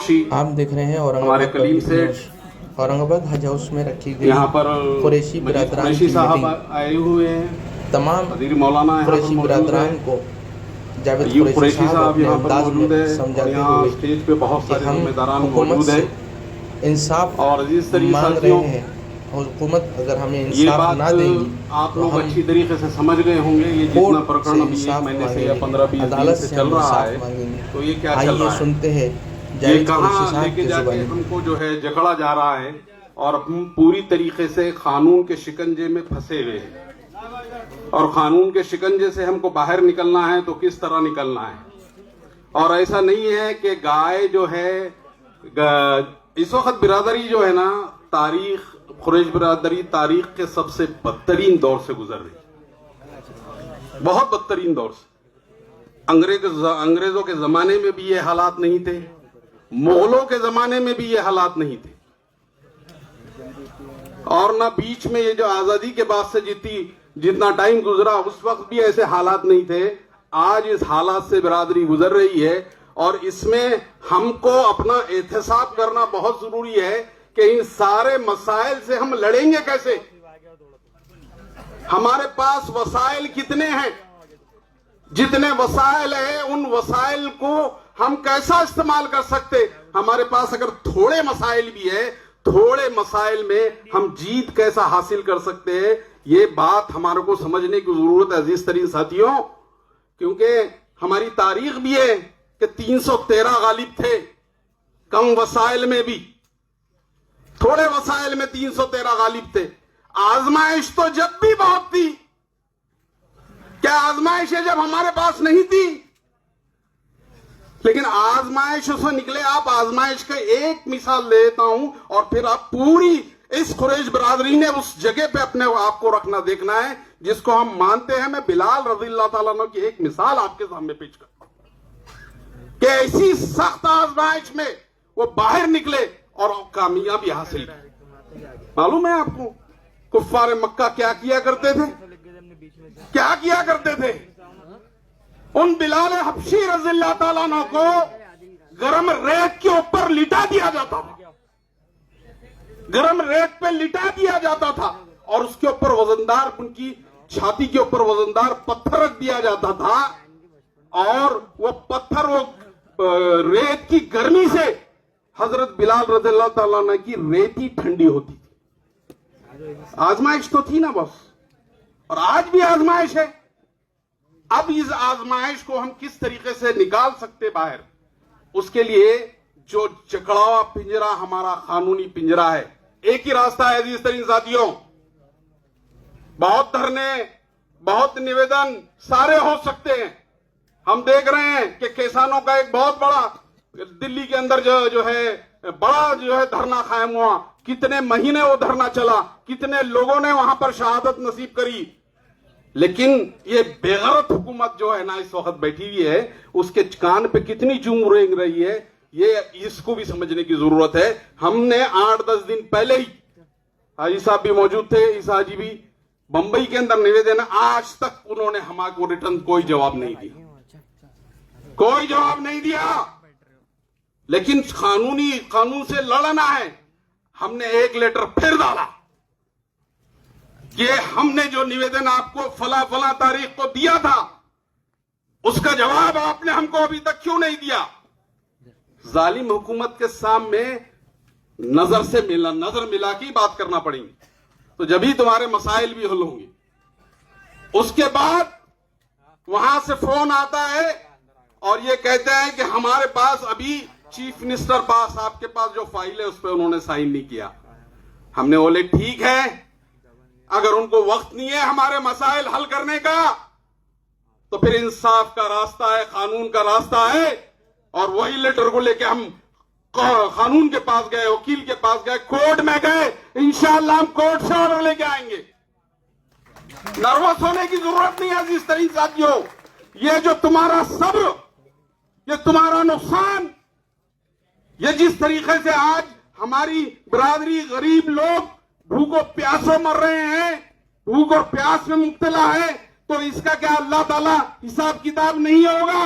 بخشی. آپ دیکھ رہے ہیں ہمارے کلیم سیٹھ اورنگ آباد حج ہاؤس میں رکھی گئی یہاں پر قریشی برادران قریشی کی صاحب میٹنگ. آئے ہوئے ہیں. تمام وزیر مولانا یہاں پر قریشی موجود برادران ہے. کو جاوید ایوب قریشی قریشی صاحب صاحب اپنے یہاں پر انداز میں موجود ہے اور سمجھاتے یہاں ہوئے اسٹیج پہ بہت کہ سارے ہم ذمہ داران حکومت موجود سے ہیں. انصاف اور عزیز ترین مانگ ساتھیوں، رہے ہیں. حکومت اگر ہمیں یہ انصاف بات نہ دے گی آپ تو لوگ ہم اچھی طریقے سے سمجھ گئے ہوں گے. یہ جتنا کورٹ پرکرن سے ابھی ایک انصاف مہینے سے مانگیں یا گے، 15-20 دن عدالت سے سے چل ہم رہا انصاف ہے، مانگیں گے. تو یہ کیا چل آئیے رہا ہے؟ سنتے ہیں یہ جاوید کہاں قریشی لے صاحب کے کی جا کے زبانی. ہم کو جو ہے جکڑا جا رہا ہے اور ہم پوری طریقے سے قانون کے شکنجے میں پھنسے ہوئے ہیں. اور قانون کے شکنجے سے ہم کو باہر نکلنا ہے تو کس طرح نکلنا ہے. اور ایسا نہیں ہے کہ گائے جو ہے اس وقت برادری جو ہے نا، تاریخ قریش برادری تاریخ کے سب سے بدترین دور سے گزر رہی ہے. بہت بدترین دور سے. انگریزوں کے زمانے میں بھی یہ حالات نہیں تھے، مغلوں کے زمانے میں بھی یہ حالات نہیں تھے، اور نہ بیچ میں یہ جو آزادی کے بعد سے جتنا ٹائم گزرا اس وقت بھی ایسے حالات نہیں تھے. آج اس حالات سے برادری گزر رہی ہے اور اس میں ہم کو اپنا احتساب کرنا بہت ضروری ہے کہ ان سارے مسائل سے ہم لڑیں گے کیسے. ہمارے پاس وسائل کتنے ہیں؟ جتنے وسائل ہیں ان وسائل کو ہم کیسا استعمال کر سکتے. ہمارے پاس اگر تھوڑے مسائل بھی ہیں، تھوڑے مسائل میں ہم جیت کیسا حاصل کر سکتے ہیں، یہ بات ہمارے کو سمجھنے کی ضرورت ہے عزیز ترین ساتھیوں. کیونکہ ہماری تاریخ بھی ہے کہ 313 غالب تھے، کم وسائل میں بھی، تھوڑے وسائل میں 313 غالب تھے. آزمائش تو جب بھی بہت تھی. کیا آزمائشیں جب ہمارے پاس نہیں تھی؟ لیکن آزمائش سے نکلے. آپ آزمائش کا ایک مثال لیتا ہوں اور پھر آپ پوری اس قریش برادری نے اس جگہ پہ اپنے آپ کو رکھنا دیکھنا ہے جس کو ہم مانتے ہیں. میں بلال رضی اللہ تعالیٰ عنہ کی ایک مثال آپ کے سامنے پیش کرتا ہوں کہ ایسی سخت آزمائش میں وہ باہر نکلے اور کامیابی حاصل کی. معلوم ہے آپ کو کفار مکہ کیا کیا کرتے تھے؟ کیا کیا کرتے تھے؟ ان بلال حبشی رضی اللہ تعالیٰ عنہ کو گرم ریت کے اوپر لٹا دیا جاتا تھا. گرم ریت پہ لٹا دیا جاتا تھا اور اس کے اوپر وزندار، ان کی چھاتی کے اوپر وزندار پتھر رکھ دیا جاتا تھا اور وہ پتھر وہ ریت کی گرمی سے حضرت بلال رضی اللہ تعالیٰ عنہ کی ریتی ٹھنڈی ہوتی تھی. آزمائش تو تھی نا بس. اور آج بھی آزمائش ہے. اب اس آزمائش کو ہم کس طریقے سے نکال سکتے باہر، اس کے لیے جو جکڑا ہوا پنجرا ہمارا قانونی پنجرا ہے، ایک ہی راستہ ہے عزیز ترین ساتھیوں. بہت دھرنے، بہت نویدن سارے ہو سکتے ہیں. ہم دیکھ رہے ہیں کہ کسانوں کا ایک بہت بڑا دلی کے اندر جو ہے بڑا جو ہے دھرنا قائم ہوا. کتنے مہینے وہ دھرنا چلا، کتنے لوگوں نے وہاں پر شہادت نصیب کری. لیکن یہ بے غیرت حکومت جو ہے نا اس وقت بیٹھی ہوئی ہے، اس کے کان پہ کتنی جون رینگ رہی ہے، یہ اس کو بھی سمجھنے کی ضرورت ہے. ہم نے 8-10 دن پہلے ہی، حاجی صاحب بھی موجود تھے، عیسیٰ حاجی بھی، بمبئی کے اندر نویدن، آج تک انہوں نے ہمارے کو ریٹرن کوئی جواب نہیں دیا، کوئی جواب نہیں دیا. لیکن قانون سے لڑنا ہے. ہم نے ایک لیٹر پھر ڈالا کہ ہم نے جو نویدن آپ کو فلاں تاریخ کو دیا تھا اس کا جواب آپ نے ہم کو ابھی تک کیوں نہیں دیا. ظالم حکومت کے سامنے نظر ملا کے بات کرنا پڑیں گی تو جبھی تمہارے مسائل بھی حل ہوں گے. اس کے بعد وہاں سے فون آتا ہے اور یہ کہتے ہیں کہ ہمارے پاس ابھی چیف منسٹر پاس آپ کے پاس جو فائل ہے اس پہ انہوں نے سائن نہیں کیا. ہم نے بولے ٹھیک ہے، اگر ان کو وقت نہیں ہے ہمارے مسائل حل کرنے کا تو پھر انصاف کا راستہ ہے، قانون کا راستہ ہے. اور وہی لیٹر کو لے کے ہم قانون کے پاس گئے، وکیل کے پاس گئے، کورٹ میں گئے. انشاءاللہ ہم کورٹ سے آرڈر لے کے آئیں گے. نروس ہونے کی ضرورت نہیں ہے عزیز ترین ساتھیوں. یہ جو تمہارا صبر، یہ تمہارا نقصان، یہ جس طریقے سے آج ہماری برادری غریب لوگ بھوک و پیاسوں مر رہے ہیں، بھوک اور پیاس میں مبتلا ہے، تو اس کا کیا اللہ تعالیٰ حساب کتاب نہیں ہوگا؟